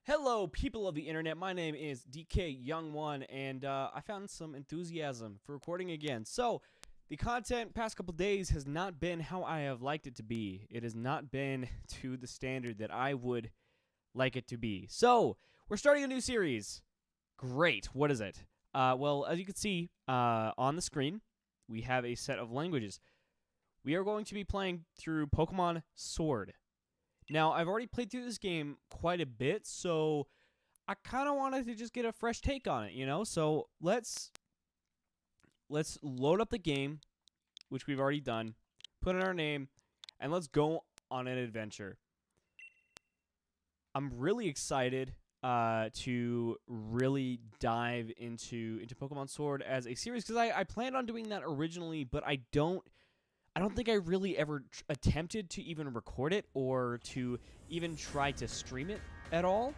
Hello, people of the internet. My name is DKYoungOne, and I found some enthusiasm for recording again. So, the content past couple days has not been how I have liked it to be. It has not been to the standard that I would like it to be. So, we're starting a new series. Great. What is it? Well, as you can see on the screen, we have a set of languages. We are going to be playing through Pokemon Sword. Now, I've already played through this game quite a bit, so I kind of wanted to just get a fresh take on it, you know? So let's load up the game, which we've already done, put in our name, and let's go on an adventure. I'm really excited to really dive into Pokemon Sword as a series, because I planned on doing that originally, but I don't think I really ever attempted to even record it or to even try to stream it at all.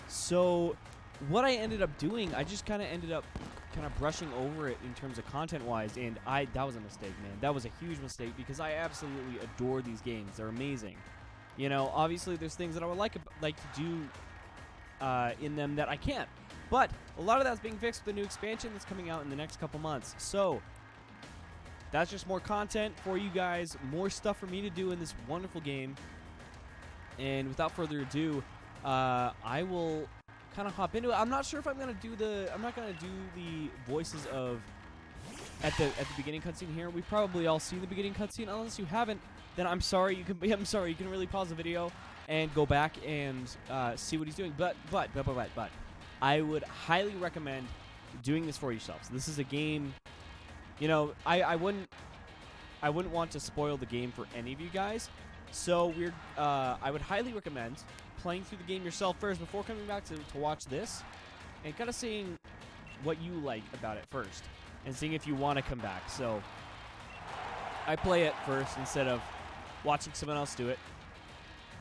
So what I ended up doing, I just kind of ended up brushing over it in terms of content-wise, and that was a mistake, man. That was a huge mistake because I absolutely adore these games. They're amazing. You know, obviously there's things that I would like to do in them that I can't. But a lot of that's being fixed with the new expansion that's coming out in the next couple months. So that's just more content for you guys, more stuff for me to do in this wonderful game. And without further ado, I will kind of hop into it. I'm not sure if I'm gonna do I'm not gonna do the voices of at the beginning cutscene here. We've probably all seen the beginning cutscene. Unless you haven't, then I'm sorry. You can really pause the video and go back and see what he's doing. But I would highly recommend doing this for yourselves. This is a game. You know, I wouldn't want to spoil the game for any of you guys, so I would highly recommend playing through the game yourself first before coming back to watch this, and kind of seeing what you like about it first, and seeing if you want to come back. So I play it first instead of watching someone else do it,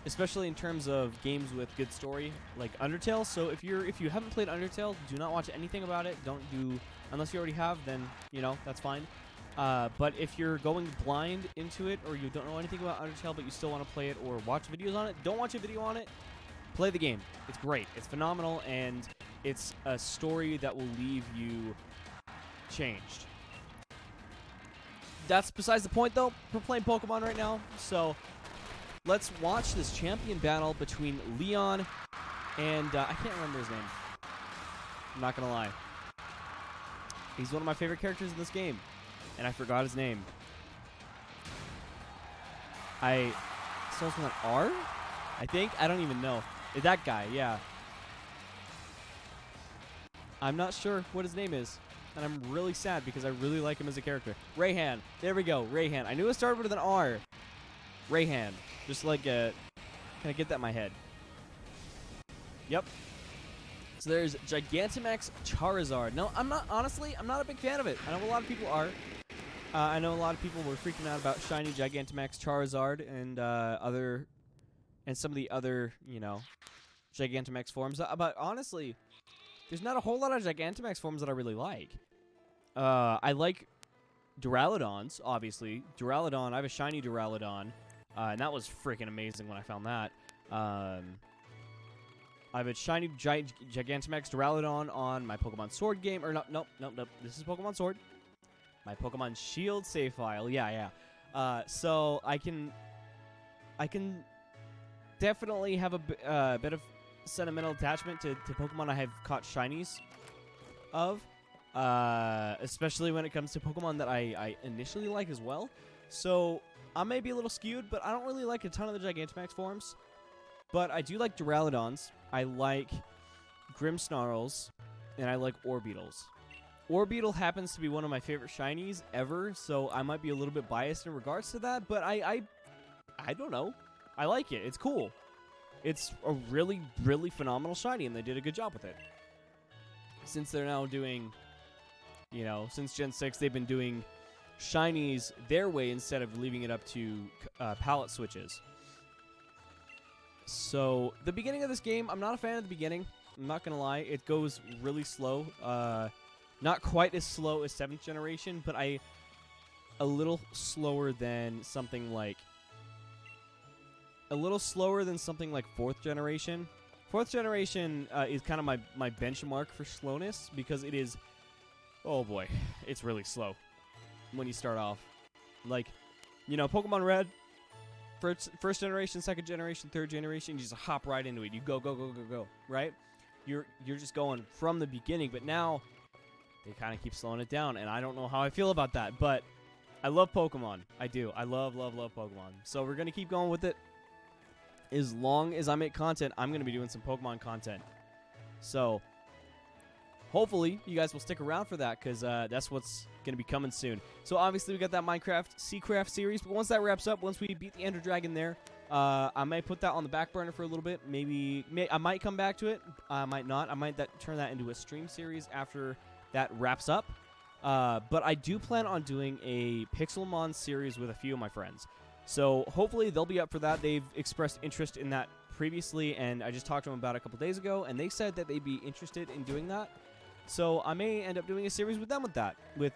especially in terms of games with good story like Undertale. So if you haven't played Undertale, do not watch anything about it. Don't do. Unless you already have, then, you know, that's fine. But if you're going blind into it, or you don't know anything about Undertale, but you still want to play it or watch videos on it, don't watch a video on it. Play the game. It's great. It's phenomenal, and it's a story that will leave you changed. That's besides the point, though. We're playing Pokemon right now, so let's watch this champion battle between Leon and, I can't remember his name. I'm not going to lie. He's one of my favorite characters in this game, and I forgot his name. Starts with an R, I think. I don't even know. That guy, yeah. I'm not sure what his name is, and I'm really sad because I really like him as a character. Rayhan. There we go, Rayhan. I knew it started with an R. Rayhan. Just like, can I get that in my head? Yep. So there's Gigantamax Charizard. No, I'm not a big fan of it. I know a lot of people are. I know a lot of people were freaking out about shiny Gigantamax Charizard and some of the other, you know, Gigantamax forms. But honestly, there's not a whole lot of Gigantamax forms that I really like. I like Duraludons, obviously. Duraludon, I have a shiny Duraludon, and that was freaking amazing when I found that. I have a shiny Gigantamax Duraludon on my Pokemon Sword game. Or nope. This is Pokemon Sword. My Pokemon Shield save file. Yeah. So I can definitely have a bit of sentimental attachment to Pokemon I have caught shinies of. Especially when it comes to Pokemon that I initially like as well. So I may be a little skewed, but I don't really like a ton of the Gigantamax forms. But I do like Duraludons, I like Grimmsnarls, and I like Orbeetles. Orbeetle happens to be one of my favorite shinies ever, so I might be a little bit biased in regards to that, but I don't know. I like it. It's cool. It's a really, really phenomenal shiny, and they did a good job with it. Since they're now doing, you know, since Gen 6, they've been doing shinies their way instead of leaving it up to palette switches. So, the beginning of this game, I'm not a fan of the beginning. I'm not going to lie. It goes really slow. Not quite as slow as 7th generation, but a little slower than something like 4th generation. 4th generation is kind of my benchmark for slowness because it is, oh boy, it's really slow when you start off. Like, you know, Pokemon Red, first generation, 2nd generation, 3rd generation, you just hop right into it. You go, right? You're just going from the beginning, but now they kind of keep slowing it down, and I don't know how I feel about that, but I love Pokemon. I do. I love Pokemon. So we're going to keep going with it. As long as I make content, I'm going to be doing some Pokemon content. So hopefully you guys will stick around for that because that's what's going to be coming soon. So obviously we got that Minecraft Seacraft series, but once that wraps up, once we beat the Ender Dragon there, I might put that on the back burner for a little bit. Maybe I might come back to it. I might not. I might turn that into a stream series after that wraps up. But I do plan on doing a Pixelmon series with a few of my friends. So hopefully they'll be up for that. They've expressed interest in that previously, and I just talked to them about it a couple days ago, and they said that they'd be interested in doing that. So I may end up doing a series with them with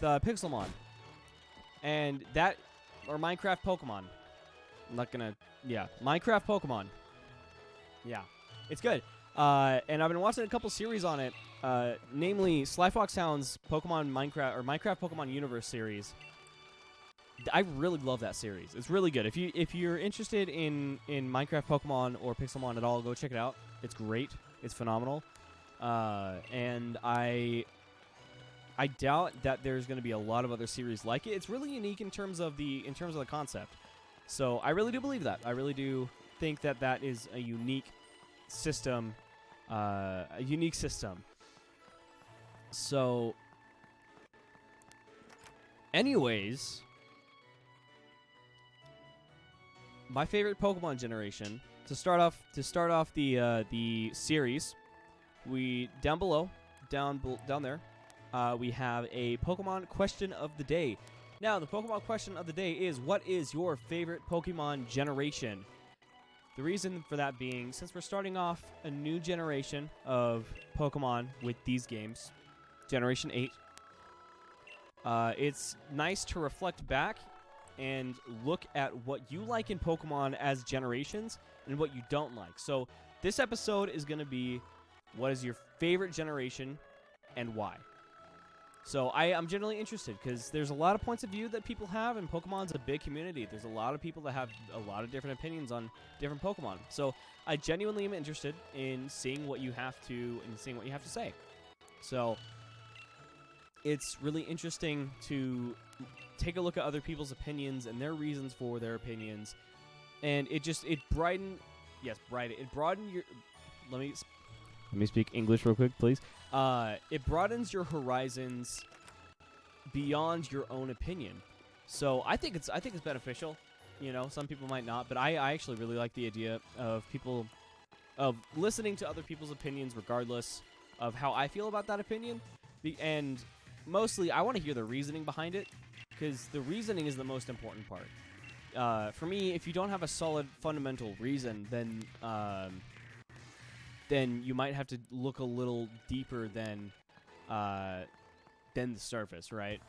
Pixelmon. And that, or Minecraft Pokemon. I'm not gonna, yeah, Minecraft Pokemon. Yeah, it's good. And I've been watching a couple series on it, namely Sly Fox Hound's Pokemon Minecraft, or Minecraft Pokemon Universe series. I really love that series. It's really good. If you're interested in Minecraft Pokemon or Pixelmon at all, go check it out. It's great. It's phenomenal. And I doubt that there's going to be a lot of other series like it. It's really unique in terms of the concept. So I really do believe that. I really do think that that is a unique system. So, anyways, my favorite Pokemon generation to start off the series. We down there, we have a Pokemon question of the day. Now, the Pokemon question of the day is: what is your favorite Pokemon generation? The reason for that being, since we're starting off a new generation of Pokemon with these games, Generation 8, it's nice to reflect back and look at what you like in Pokemon as generations and what you don't like. So this episode is going to be, what is your favorite generation and why? So I'm generally interested because there's a lot of points of view that people have, and Pokemon's a big community. There's a lot of people that have a lot of different opinions on different Pokemon. So I genuinely am interested in seeing what you have to say. So it's really interesting to take a look at other people's opinions and their reasons for their opinions, and it broadened your. Let me speak English real quick, please. It broadens your horizons beyond your own opinion. So I think it's beneficial. You know, some people might not, but I actually really like the idea of listening to other people's opinions regardless of how I feel about that opinion. And mostly, I want to hear the reasoning behind it, because the reasoning is the most important part. For me, if you don't have a solid fundamental reason, then you might have to look a little deeper than the surface, right?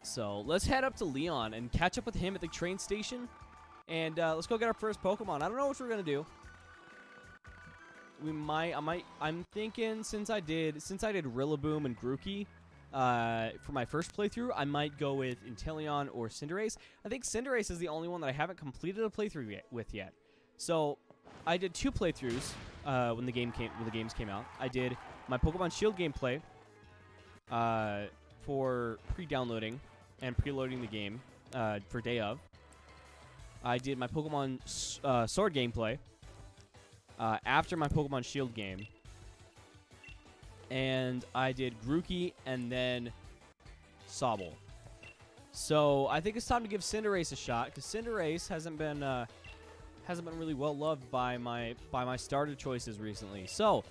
So let's head up to Leon and catch up with him at the train station, and let's go get our first Pokemon. I don't know what we're gonna do. I'm thinking since I did Rillaboom and Grookey for my first playthrough, I might go with Inteleon or Cinderace. I think Cinderace is the only one that I haven't completed a playthrough with yet. So I did 2 playthroughs when the games came out. I did my Pokemon Shield gameplay for pre-downloading and preloading the game for day of. I did my Pokemon Sword gameplay after my Pokemon Shield game. And I did Grookey and then Sobble. So I think it's time to give Cinderace a shot, because Cinderace hasn't been really well loved by my starter choices recently. So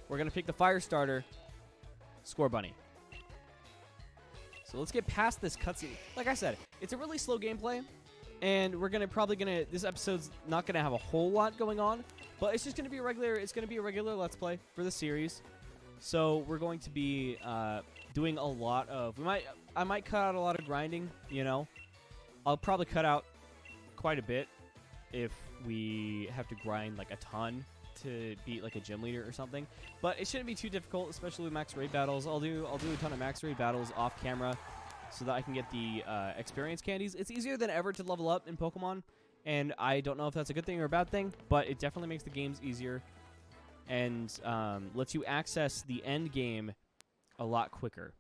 we're gonna pick the fire starter, Scorbunny. So let's get past this cutscene. Like I said, it's a really slow gameplay, and we're this episode's not gonna have a whole lot going on, but it's just gonna be a regular Let's Play for the series. So we're going to be doing a lot of. I might cut out a lot of grinding. You know, I'll probably cut out quite a bit if we have to grind like a ton to beat like a gym leader or something. But it shouldn't be too difficult, especially with max raid battles. I'll do a ton of max raid battles off camera so that I can get the experience candies. It's easier than ever to level up in Pokemon, and I don't know if that's a good thing or a bad thing, but it definitely makes the games easier and lets you access the end game a lot quicker.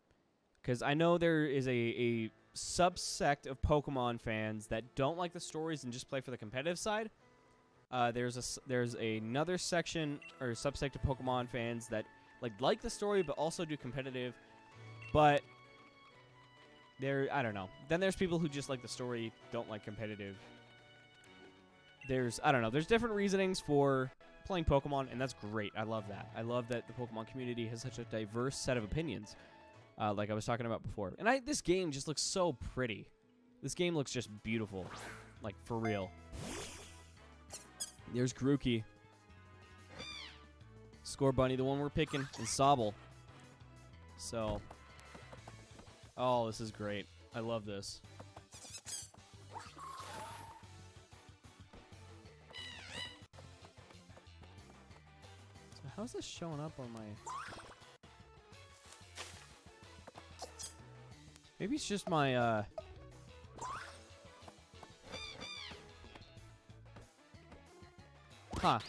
Because I know there is a subsect of Pokemon fans that don't like the stories and just play for the competitive side. There's another section or subsect of Pokemon fans that like the story but also do competitive. But I don't know. Then there's people who just like the story, don't like competitive. I don't know. There's different reasonings for playing Pokemon, and that's great. I love that. I love that the Pokemon community has such a diverse set of opinions. Like I was talking about before. And this game just looks so pretty. This game looks just beautiful. Like, for real. There's Grookey. Score Bunny, the one we're picking, and Sobble. So. Oh, this is great. I love this. So how's this showing up on my... Maybe it's just my, Huh.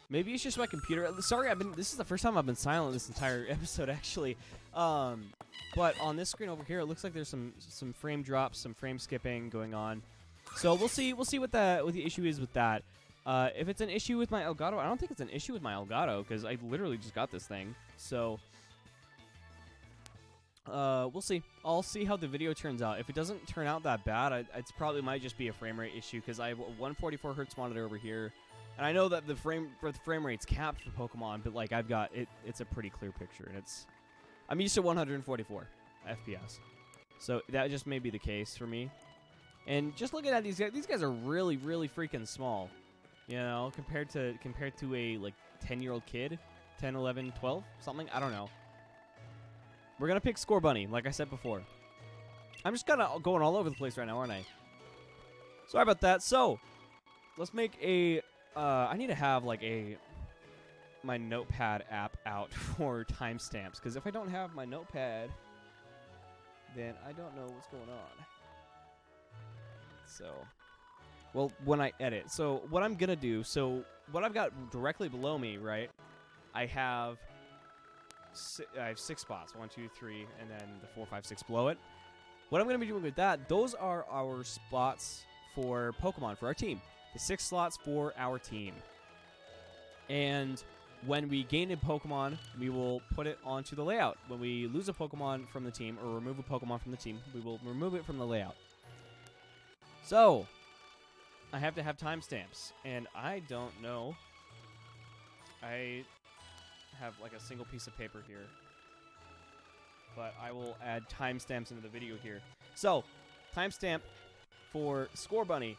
Maybe it's just my computer. Sorry, this is the first time I've been silent this entire episode, actually. But on this screen over here, it looks like there's some frame drops, some frame skipping going on. So we'll see what the issue is with that. If it's an issue with my Elgato, I don't think it's an issue with my Elgato, because I literally just got this thing. So... we'll see. I'll see how the video turns out. If it doesn't turn out that bad, it's probably might just be a frame rate issue because I have a 144 hertz monitor over here, and I know that the frame rate's capped for Pokemon, but like I've got it. It's a pretty clear picture, and I'm used to 144 FPS, so that just may be the case for me. And just looking at these guys are really freaking small, you know, compared to a like 10-year-old kid, 10, 11, 12, something. I don't know. We're going to pick Score Bunny, like I said before. I'm just kind of going all over the place right now, aren't I? Sorry about that. So, let's make a... I need to have, like, my notepad app out for timestamps. Because if I don't have my notepad, then I don't know what's going on. So, well, when I edit. So, what I'm going to do... So, what I've got directly below me, right, I have 6 spots. 1, 2, 3, and then the 4, 5, 6 below it. What I'm going to be doing with that, those are our spots for Pokemon, for our team. The 6 slots for our team. And when we gain a Pokemon, we will put it onto the layout. When we lose a Pokemon from the team, or remove a Pokemon from the team, we will remove it from the layout. So, I have to have timestamps. And I don't know. I have like a single piece of paper here, but I will add timestamps into the video here. So, timestamp for Score Bunny.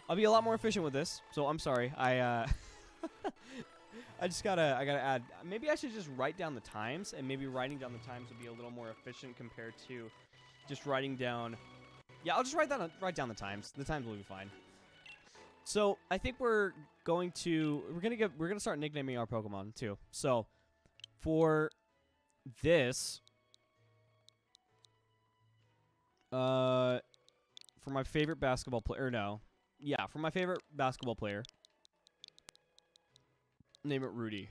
I'll be a lot more efficient with this, so I'm sorry. I gotta add. Maybe I should just write down the times, and maybe writing down the times would be a little more efficient compared to just writing down. Yeah, I'll just write down the times. The times will be fine. So I think we're gonna start nicknaming our Pokemon too. So for this, for my favorite basketball player, for my favorite basketball player, name it Rudy.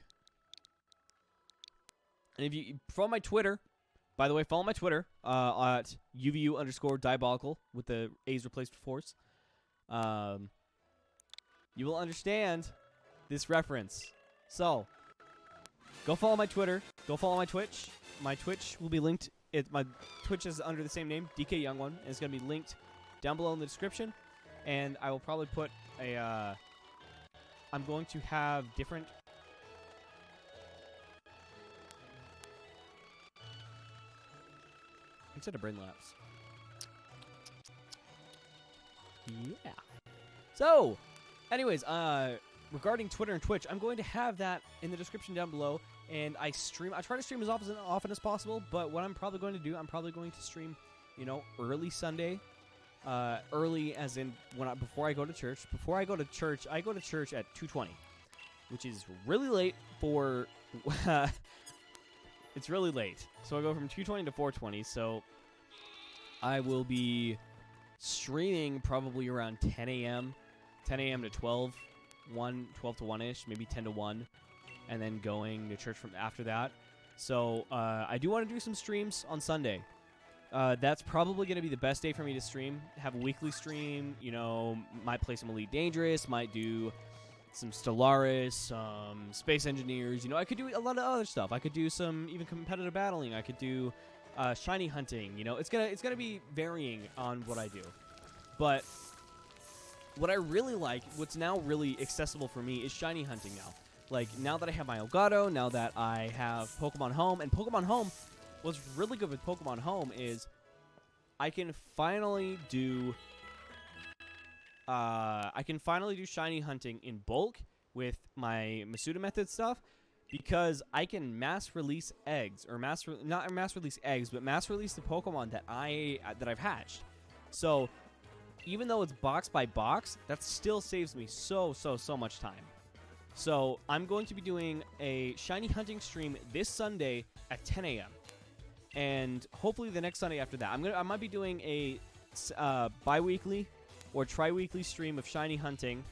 And if you follow my Twitter, by the way, follow my Twitter at UVU_diabolical with the A's replaced with force. You will understand this reference. So, go follow my Twitter. Go follow my Twitch. My Twitch will be linked. My Twitch is under the same name, DKYoungOne, and it's going to be linked down below in the description. And I will probably put a... I'm going to have different... Instead of brain lapse. Yeah. So... Anyways, regarding Twitter and Twitch, I'm going to have that in the description down below. and I try to stream as often as possible, but what I'm probably going to do, I'm probably going to stream, early Sunday, early as in before I go to church. Before I go to church, I go to church at 2:20, which is really late for, it's really late. So I go from 2:20 to 4:20, so I will be streaming probably around 10 a.m., 10 a.m. to 12 to 1-ish, maybe 10 to 1, and then going to church from after that. So I do want to do some streams on Sunday. That's probably going to be the best day for me to stream. Have a weekly stream, might play some Elite Dangerous, might do some Stellaris, some Space Engineers. I could do a lot of other stuff. I could do some even competitive battling. I could do shiny hunting. It's gonna be varying on what I do. But what I really like, what's now really accessible for me, is shiny hunting now. Like, now that I have my Elgato, now that I have Pokemon Home, and Pokemon Home, what's really good with Pokemon Home is I can finally do shiny hunting in bulk with my Masuda method stuff, because I can mass release eggs, or not mass release eggs, but mass release the Pokemon that I've hatched. So even though it's box by box, that still saves me so much time. So I'm going to be doing a shiny hunting stream this Sunday at 10 a.m. and hopefully the next Sunday after that. I might be doing a bi-weekly or tri-weekly stream of shiny hunting,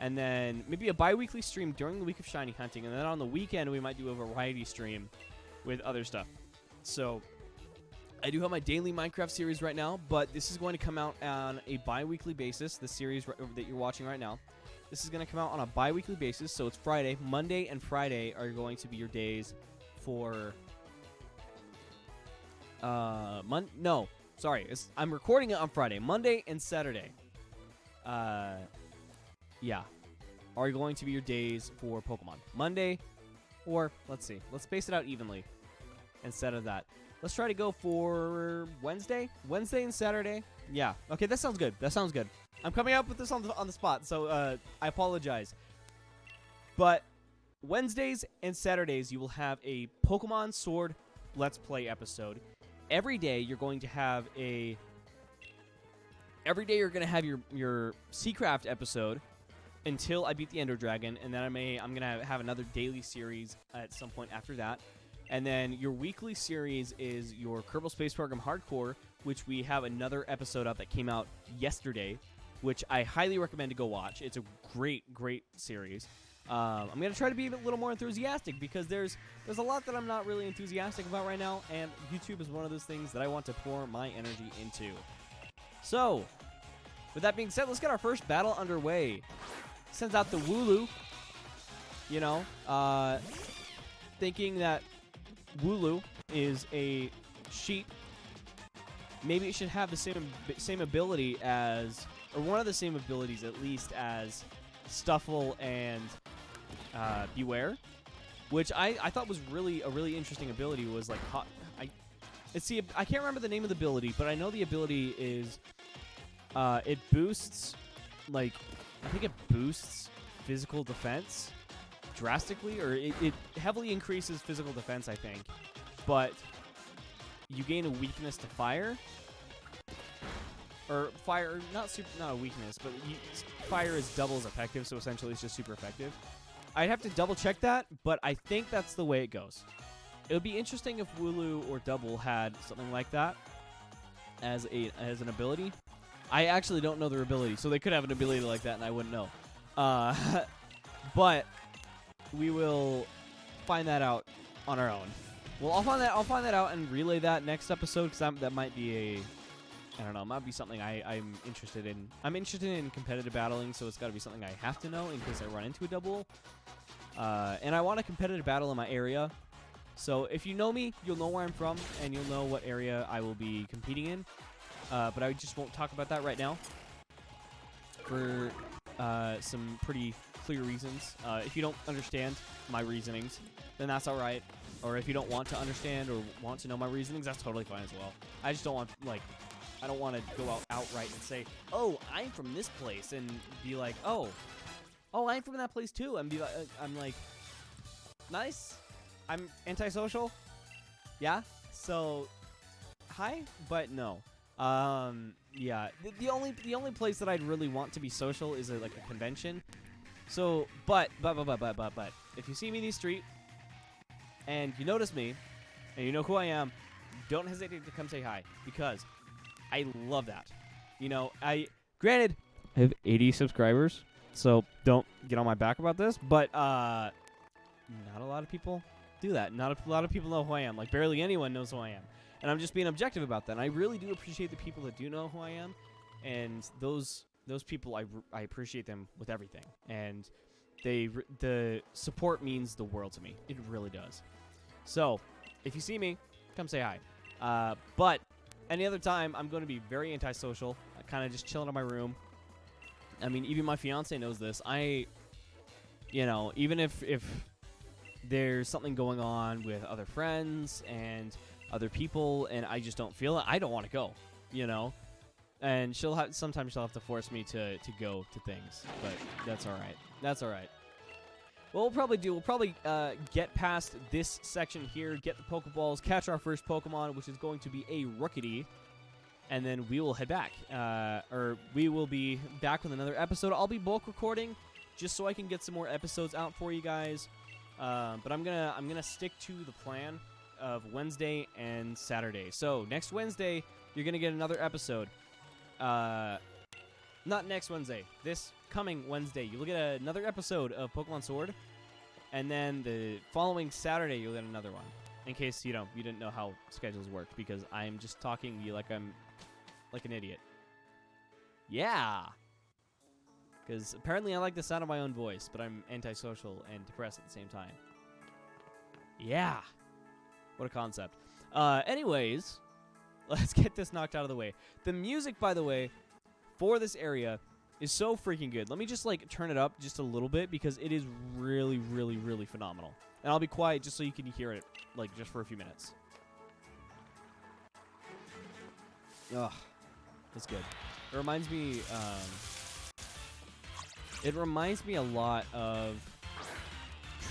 and then maybe a bi-weekly stream during the week of shiny hunting, and then on the weekend we might do a variety stream with other stuff. So I do have my daily Minecraft series right now, but this is going to come out on a bi-weekly basis. The series that you're watching right now, this is going to come out on a bi-weekly basis, so it's Friday. Monday and Friday are going to be your days for I'm recording it on Friday. Monday and Saturday, are going to be your days for Pokemon. Monday, or let's space it out evenly instead of that. Let's try to go for Wednesday and Saturday. Yeah, okay, that sounds good. I'm coming up with this on the spot, so I apologize. But Wednesdays and Saturdays, you will have a Pokemon Sword Let's Play episode. Every day you're going to have your Seacraft episode until I beat the Ender Dragon, and then I'm gonna have another daily series at some point after that. And then your weekly series is your Kerbal Space Program Hardcore, which we have another episode up that came out yesterday, which I highly recommend to go watch. It's a great series. I'm going to try to be a little more enthusiastic, because there's a lot that I'm not really enthusiastic about right now, and YouTube is one of those things that I want to pour my energy into. So, with that being said, let's get our first battle underway. Sends out the Wooloo, thinking that Wooloo is a sheep. Maybe it should have the same ability as, or one of the same abilities at least, as Stuffle and Beware, which I thought was a really interesting ability. Was like hot. I can't remember the name of the ability, but I know the ability is it boosts, I think it boosts physical defense drastically, or it heavily increases physical defense, I think, but you gain a weakness to fire. Or fire, not a weakness, but fire is double as effective, so essentially it's just super effective. I'd have to double check that, but I think that's the way it goes. It would be interesting if Wooloo or Double had something like that as an ability. I actually don't know their ability, so they could have an ability like that and I wouldn't know. But we will find that out on our own. Well, I'll find that out and relay that next episode, because that might be I don't know, it might be something I'm interested in. I'm interested in competitive battling, so it's got to be something I have to know in case I run into a Double. And I want a competitive battle in my area. So if you know me, you'll know where I'm from, and you'll know what area I will be competing in. But I just won't talk about that right now for some pretty clear reasons. If you don't understand my reasonings, then that's all right. Or if you don't want to understand or want to know my reasonings, that's totally fine as well. I just don't want, I don't want to go outright and say, oh, I'm from this place, and be like, oh, I'm from that place too, and be like, I'm like, nice. I'm antisocial. Yeah. So, hi, but no. Yeah. The only place that I'd really want to be social is like a convention. So, but, if you see me in the street and you notice me and you know who I am, don't hesitate to come say hi because I love that. You know, granted, I have 80 subscribers, so don't get on my back about this, but not a lot of people do that. Not a lot of people know who I am. Like, barely anyone knows who I am. And I'm just being objective about that. And I really do appreciate the people that do know who I am. And those people, I appreciate them with everything. And the support means the world to me. It really does. So, if you see me, come say hi. But any other time, I'm going to be very antisocial. I kind of just chilling in my room. I mean, even my fiance knows this. Even if there's something going on with other friends and other people, and I just don't feel it, I don't want to go, And sometimes she'll have to force me to go to things, but that's all right. That's all right. What we'll probably get past this section here, get the Pokeballs, catch our first Pokemon, which is going to be a Rookity, and then we will head back. Or we will be back with another episode. I'll be bulk recording just so I can get some more episodes out for you guys. But I'm gonna stick to the plan of Wednesday and Saturday. So next Wednesday, you're gonna get another episode. Not next Wednesday. This coming Wednesday, you'll get another episode of Pokemon Sword, and then the following Saturday, you'll get another one. In case you didn't know how schedules worked, because I'm just talking to you like I'm like an idiot. Yeah. Because apparently I like the sound of my own voice, but I'm antisocial and depressed at the same time. Yeah. What a concept. Anyways, let's get this knocked out of the way. The music, by the way, for this area is so freaking good. Let me just, turn it up just a little bit because it is really, really, really phenomenal. And I'll be quiet just so you can hear it, just for a few minutes. Ugh. That's good. It reminds me, a lot of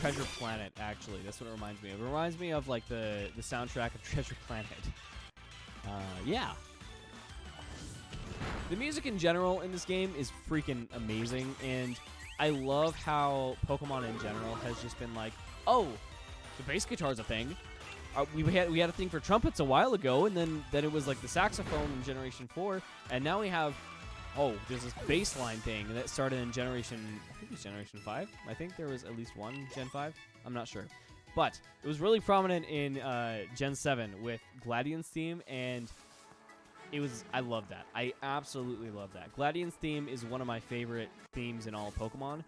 Treasure Planet, actually. That's what it reminds me of. It reminds me of, the soundtrack of Treasure Planet. Yeah. The music in general in this game is freaking amazing, and I love how Pokemon in general has just been oh, the bass guitar's a thing. We had a thing for trumpets a while ago, and then it was, the saxophone in Generation 4, and now we have... Oh, there's this baseline thing that started in Generation 5. I think there was at least one Gen 5. I'm not sure. But it was really prominent in Gen 7 with Gladian's theme, and I love that. I absolutely love that. Gladian's theme is one of my favorite themes in all of Pokemon.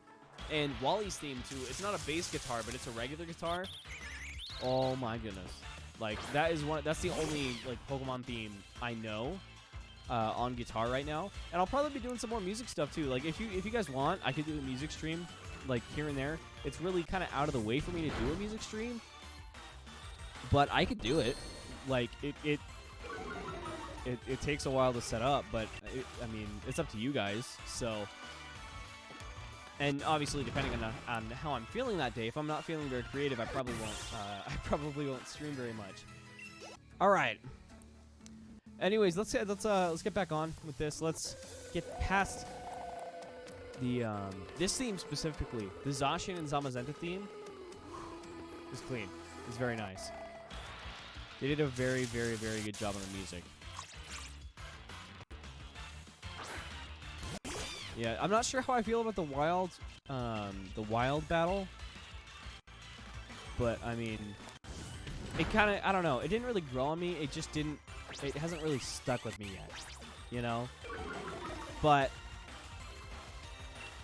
And Wally's theme, too. It's not a bass guitar, but it's a regular guitar. Oh, my goodness. That's the only, Pokemon theme I know on guitar right now, and I'll probably be doing some more music stuff too. If you guys want, I could do a music stream here and there. It's really kind of out of the way for me to do a music stream, but I could do it. It takes a while to set up, but it's up to you guys. So, and obviously depending on how I'm feeling that day, if I'm not feeling very creative, I probably won't stream very much. All right. Anyways, let's get back on with this. Let's get past the this theme specifically. The Zacian and Zamazenta theme is clean. It's very nice. They did a very, very, very good job on the music. Yeah, I'm not sure how I feel about the wild battle, but it kind of, I don't know. It didn't really grow on me. It just didn't. It hasn't really stuck with me yet, But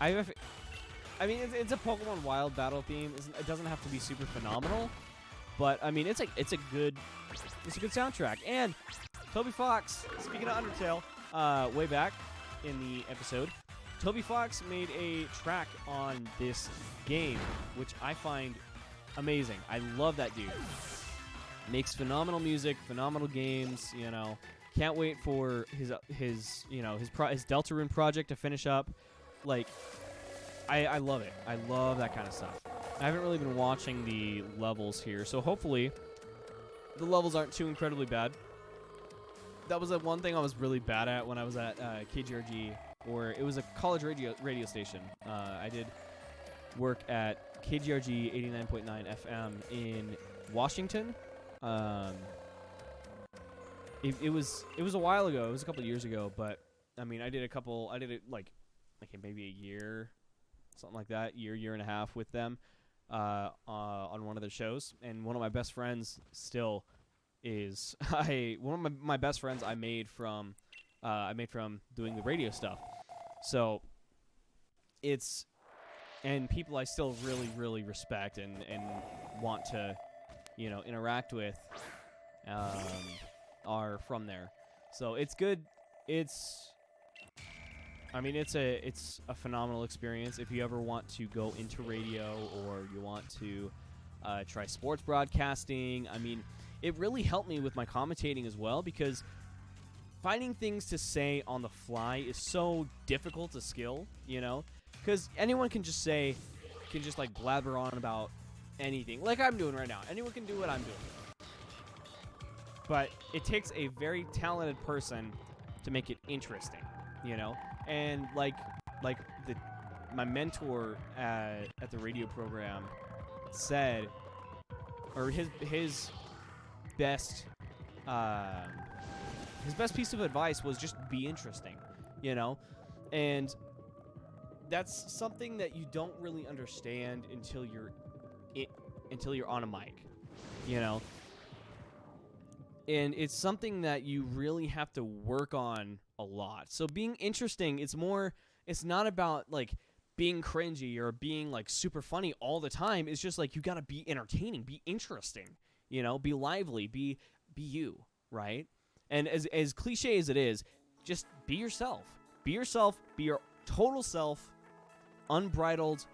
it's a Pokemon Wild battle theme. It doesn't have to be super phenomenal, but it's a good soundtrack. And Toby Fox, speaking of Undertale, way back in the episode, Toby Fox made a track on this game, which I find amazing. I love that dude. Makes phenomenal music, phenomenal games. Can't wait for his Deltarune project to finish up. I love it. I love that kind of stuff. I haven't really been watching the levels here, so hopefully the levels aren't too incredibly bad. That was the one thing I was really bad at when I was at KGRG, or it was a college radio station. I did work at KGRG 89.9 FM in Washington. It was a while ago. It was a couple of years ago, but I mean, I did it like maybe a year, something like that, year and a half with them on one of their shows. And one of my best friends still is one of my best friends I made from doing the radio stuff. So it's, and people I still really, really respect and want to, interact with are from there. So it's good. It's a phenomenal experience. If you ever want to go into radio or you want to try sports broadcasting, I mean, it really helped me with my commentating as well, because finding things to say on the fly is so difficult to skill, because anyone can just like blabber on about anything, like I'm doing right now. Anyone can do what I'm doing. But it takes a very talented person to make it interesting, And like my mentor at the radio program said, or his best piece of advice was just be interesting, and that's something that you don't really understand until you're on a mic, and it's something that you really have to work on a lot. So being interesting, it's not about like being cringy or being like super funny all the time. It's just like you gotta be entertaining, be interesting, be lively, be you, right? And as cliche as it is, just be yourself. Be yourself, be your total self, unbridled,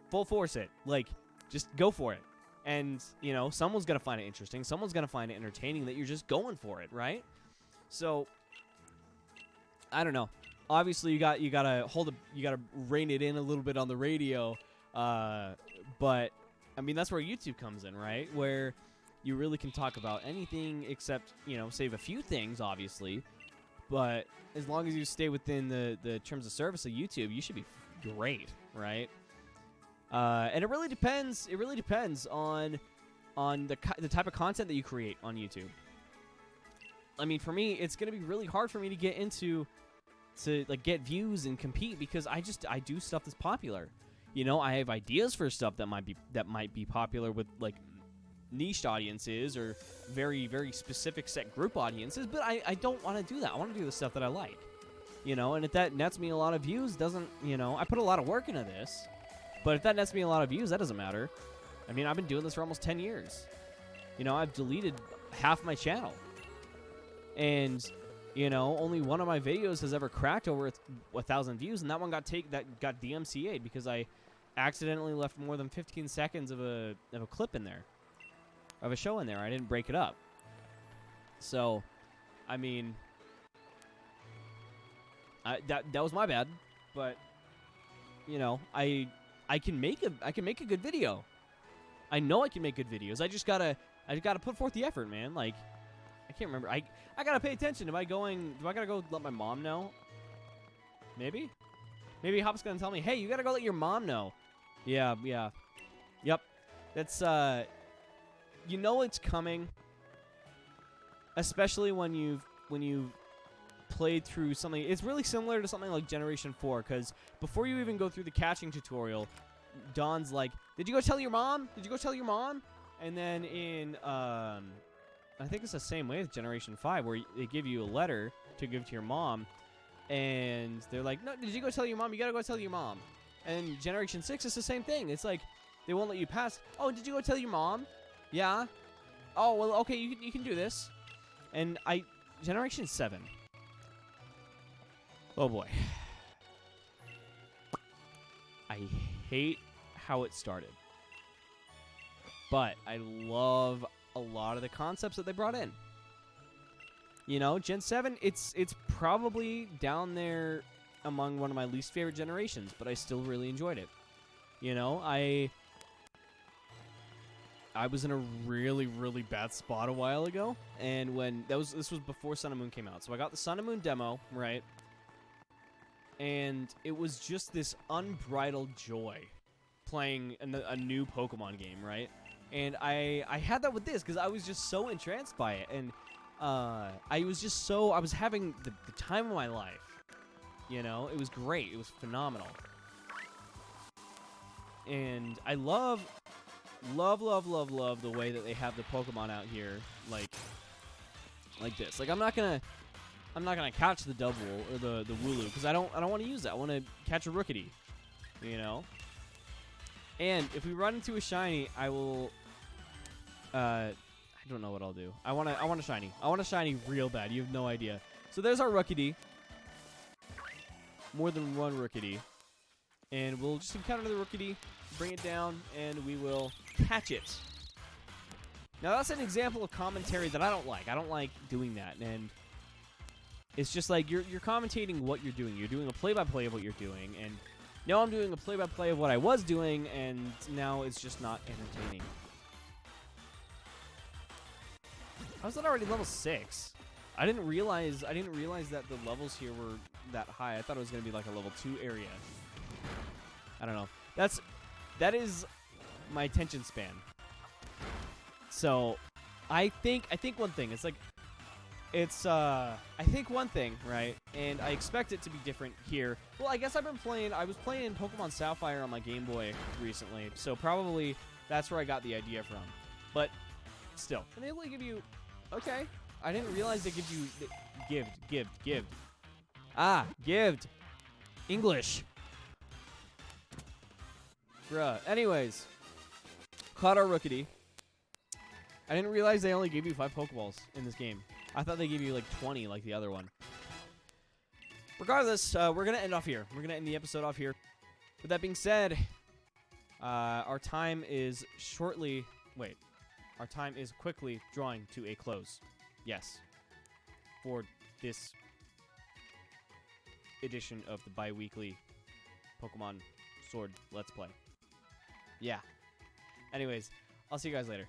full force it. Like, just go for it. And, someone's going to find it interesting. Someone's going to find it entertaining that you're just going for it, right? So, I don't know. Obviously, you got to rein it in a little bit on the radio. But, I mean, that's where YouTube comes in, right? Where you really can talk about anything except, save a few things, obviously. But as long as you stay within the terms of service of YouTube, you should be great, right? And it really depends. It really depends on the type of content that you create on YouTube. I mean, for me, it's gonna be really hard for me to get get views and compete, because I do stuff that's popular. I have ideas for stuff that might be popular with like niched audiences or very, very specific set group audiences, but I don't want to do that. I want to do the stuff that I like, and if that nets me a lot of views, I put a lot of work into this, but if that nets me a lot of views, that doesn't matter. I mean, I've been doing this for almost 10 years. I've deleted half my channel, and only one of my videos has ever cracked over 1,000 views, and that one got DMCA'd because I accidentally left more than 15 seconds of a clip in there. Of a show in there. I didn't break it up. So, I mean, that was my bad, but I can make a good video. I know I can make good videos. I just gotta put forth the effort, man. Like, I can't remember. I gotta pay attention. Do I gotta go let my mom know? Maybe Hop's gonna tell me, hey, you gotta go let your mom know. Yeah. Yep. That's it's coming, especially when you've played through something. It's really similar to something like Generation 4, because before you even go through the catching tutorial, Don's like, did you go tell your mom? Did you go tell your mom? And then in, I think it's the same way with Generation 5, where they give you a letter to give to your mom, and they're like, no, did you go tell your mom? You gotta go tell your mom. And Generation 6 is the same thing. It's like, they won't let you pass. Oh, did you go tell your mom? Yeah. Oh, well, okay, you can do this. And Generation 7. Oh, boy. I hate how it started. But I love a lot of the concepts that they brought in. Gen 7, it's probably down there among one of my least favorite generations, but I still really enjoyed it. You know, I was in a really, really bad spot a while ago, and this was before Sun and Moon came out. So I got the Sun and Moon demo, right? And it was just this unbridled joy playing a new Pokemon game, right? And I had that with this because I was just so entranced by it, and I was having the time of my life. You know, it was great. It was phenomenal. And I love the way that they have the Pokemon out here, like this. Like I'm not gonna catch the double or the Wooloo because I don't want to use that. I want to catch a Rookity, you know. And if we run into a shiny, I will. I don't know what I'll do. I want a shiny. I want a shiny real bad. You have no idea. So there's our Rookity. More than one Rookity. And we'll just encounter the Rookity, bring it down, and we will catch it. Now that's an example of commentary that I don't like. I don't like doing that, and it's just like you're commentating what you're doing. You're doing a play-by-play of what you're doing, and now I'm doing a play-by-play of what I was doing, and now it's just not entertaining. How's that already level 6? I didn't realize that the levels here were that high. I thought it was gonna be like a level 2 area. I don't know. That is my attention span. So I think one thing. I think one thing, right? And I expect it to be different here. Well, I guess I was playing Pokemon Sapphire on my Game Boy recently, so probably that's where I got the idea from. But still, and they only give you. Okay, I didn't realize they give you give. Ah, gived. English. Bruh. Anyways, caught our Rookity. I didn't realize they only gave you 5 Pokeballs in this game. I thought they gave you like 20 like the other one. Regardless, we're going to end off here. We're going to end the episode off here. With that being said, our time is quickly drawing to a close. Yes. For this edition of the bi-weekly Pokemon Sword Let's Play. Yeah. Anyways, I'll see you guys later.